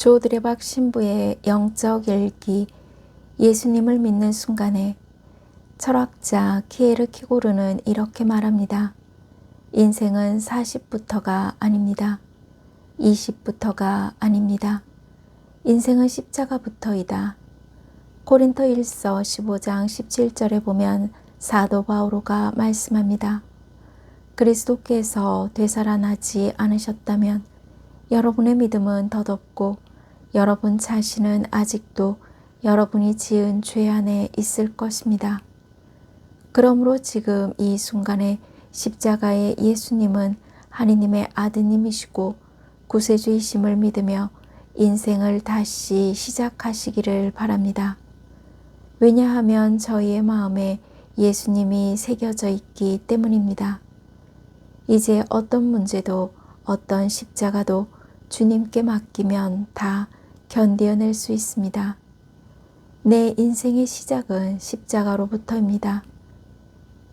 조드레박 신부의 영적 일기. 예수님을 믿는 순간에 철학자 키에르키고르는 이렇게 말합니다. 인생은 40부터가 아닙니다. 20부터가 아닙니다. 인생은 십자가부터이다. 고린도 1서 15장 17절에 보면 사도 바오로가 말씀합니다. 그리스도께서 되살아나지 않으셨다면 여러분의 믿음은 덧없고 여러분 자신은 아직도 여러분이 지은 죄 안에 있을 것입니다. 그러므로 지금 이 순간에 십자가의 예수님은 하느님의 아드님이시고 구세주이심을 믿으며 인생을 다시 시작하시기를 바랍니다. 왜냐하면 저희의 마음에 예수님이 새겨져 있기 때문입니다. 이제 어떤 문제도 어떤 십자가도 주님께 맡기면 다 견뎌낼 수 있습니다. 내 인생의 시작은 십자가로부터입니다.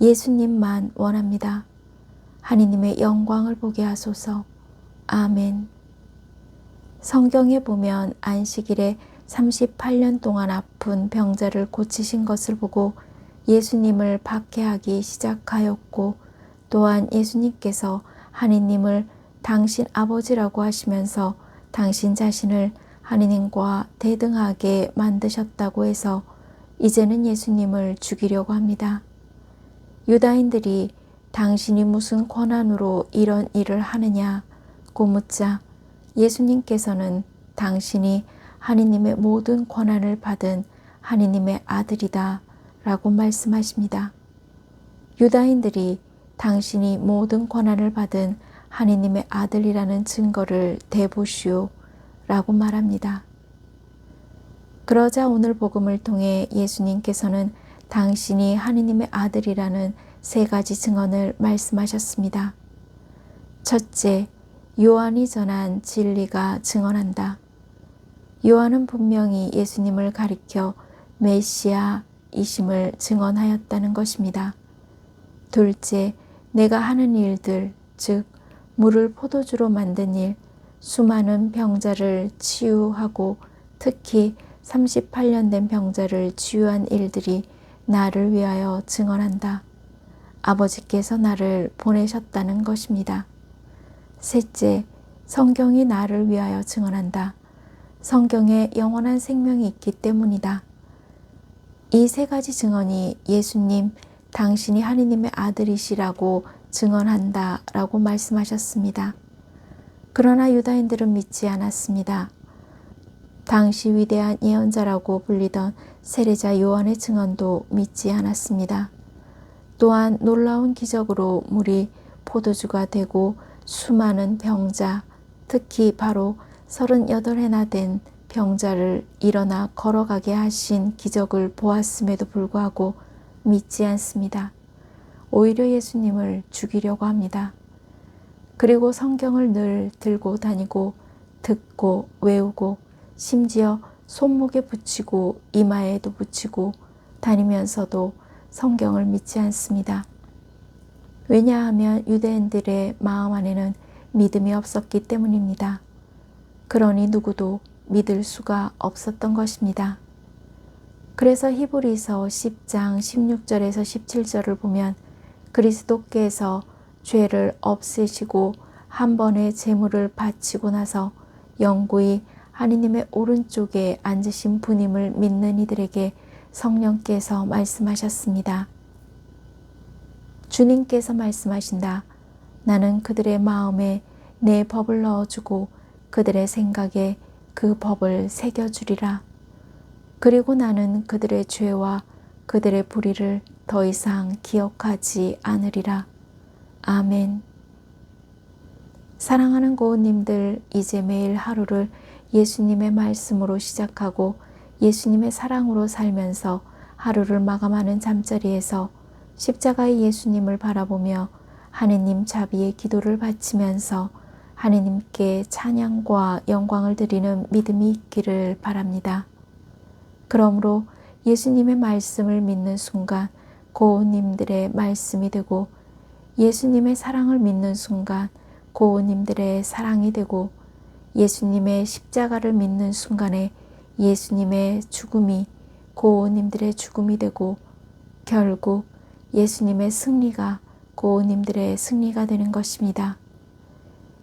예수님만 원합니다. 하느님의 영광을 보게 하소서. 아멘. 성경에 보면 안식일에 38년 동안 아픈 병자를 고치신 것을 보고 예수님을 박해하기 시작하였고, 또한 예수님께서 하느님을 당신 아버지라고 하시면서 당신 자신을 하느님과 대등하게 만드셨다고 해서 이제는 예수님을 죽이려고 합니다. 유다인들이 당신이 무슨 권한으로 이런 일을 하느냐고 묻자 예수님께서는 당신이 하느님의 모든 권한을 받은 하느님의 아들이다 라고 말씀하십니다. 유다인들이 당신이 모든 권한을 받은 하느님의 아들이라는 증거를 대보시오 라고 말합니다. 그러자 오늘 복음을 통해 예수님께서는 당신이 하느님의 아들이라는 세 가지 증언을 말씀하셨습니다. 첫째, 요한이 전한 진리가 증언한다. 요한은 분명히 예수님을 가리켜 메시아이심을 증언하였다는 것입니다. 둘째, 내가 하는 일들, 즉 물을 포도주로 만든 일, 수많은 병자를 치유하고 특히 38년 된 병자를 치유한 일들이 나를 위하여 증언한다. 아버지께서 나를 보내셨다는 것입니다. 셋째, 성경이 나를 위하여 증언한다. 성경에 영원한 생명이 있기 때문이다. 이 세 가지 증언이 예수님, 당신이 하느님의 아들이시라고 증언한다 라고 말씀하셨습니다. 그러나 유다인들은 믿지 않았습니다. 당시 위대한 예언자라고 불리던 세례자 요한의 증언도 믿지 않았습니다. 또한 놀라운 기적으로 물이 포도주가 되고 수많은 병자, 특히 바로 38해나 된 병자를 일어나 걸어가게 하신 기적을 보았음에도 불구하고 믿지 않습니다. 오히려 예수님을 죽이려고 합니다. 그리고 성경을 늘 들고 다니고 듣고 외우고 심지어 손목에 붙이고 이마에도 붙이고 다니면서도 성경을 믿지 않습니다. 왜냐하면 유대인들의 마음 안에는 믿음이 없었기 때문입니다. 그러니 누구도 믿을 수가 없었던 것입니다. 그래서 히브리서 10장 16절에서 17절을 보면 그리스도께서 죄를 없애시고 한 번의 제물을 바치고 나서 영구히 하느님의 오른쪽에 앉으신 분임을 믿는 이들에게 성령께서 말씀하셨습니다. 주님께서 말씀하신다. 나는 그들의 마음에 내 법을 넣어주고 그들의 생각에 그 법을 새겨주리라. 그리고 나는 그들의 죄와 그들의 불의를 더 이상 기억하지 않으리라. 아멘. 사랑하는 고은님들, 이제 매일 하루를 예수님의 말씀으로 시작하고 예수님의 사랑으로 살면서 하루를 마감하는 잠자리에서 십자가의 예수님을 바라보며 하느님 자비의 기도를 바치면서 하느님께 찬양과 영광을 드리는 믿음이 있기를 바랍니다. 그러므로 예수님의 말씀을 믿는 순간 고은님들의 말씀이 되고 예수님의 사랑을 믿는 순간 고은님들의 사랑이 되고 예수님의 십자가를 믿는 순간에 예수님의 죽음이 고은님들의 죽음이 되고 결국 예수님의 승리가 고은님들의 승리가 되는 것입니다.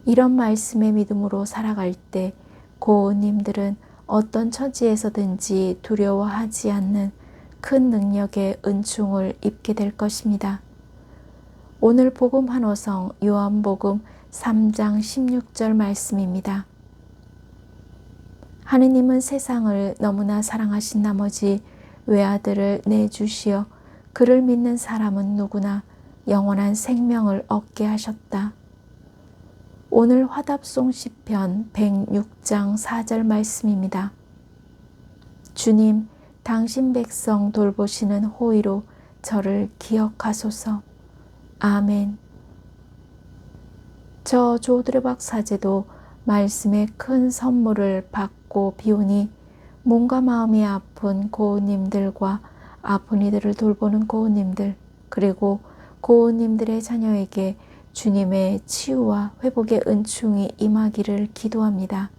이런 말씀의 믿음으로 살아갈 때 고은님들은 어떤 처지에서든지 두려워하지 않는 큰 능력의 은총을 입게 될 것입니다. 오늘 복음 환호성 요한복음 3장 16절 말씀입니다. 하느님은 세상을 너무나 사랑하신 나머지 외아들을 내주시어 그를 믿는 사람은 누구나 영원한 생명을 얻게 하셨다. 오늘 화답송 시편 106장 4절 말씀입니다. 주님, 당신 백성 돌보시는 호의로 저를 기억하소서. 아멘. 저 조드레박 사제도 말씀의 큰 선물을 받고 비오니 몸과 마음이 아픈 고은님들과 아픈 이들을 돌보는 고은님들, 그리고 고은님들의 자녀에게 주님의 치유와 회복의 은총이 임하기를 기도합니다.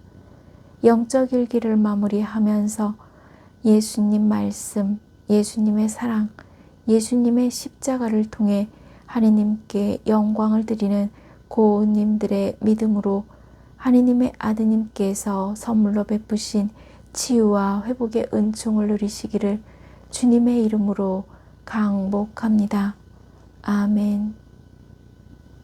영적 일기를 마무리하면서 예수님 말씀, 예수님의 사랑, 예수님의 십자가를 통해 하느님께 영광을 드리는 고은님들의 믿음으로 하느님의 아드님께서 선물로 베푸신 치유와 회복의 은총을 누리시기를 주님의 이름으로 강복합니다. 아멘.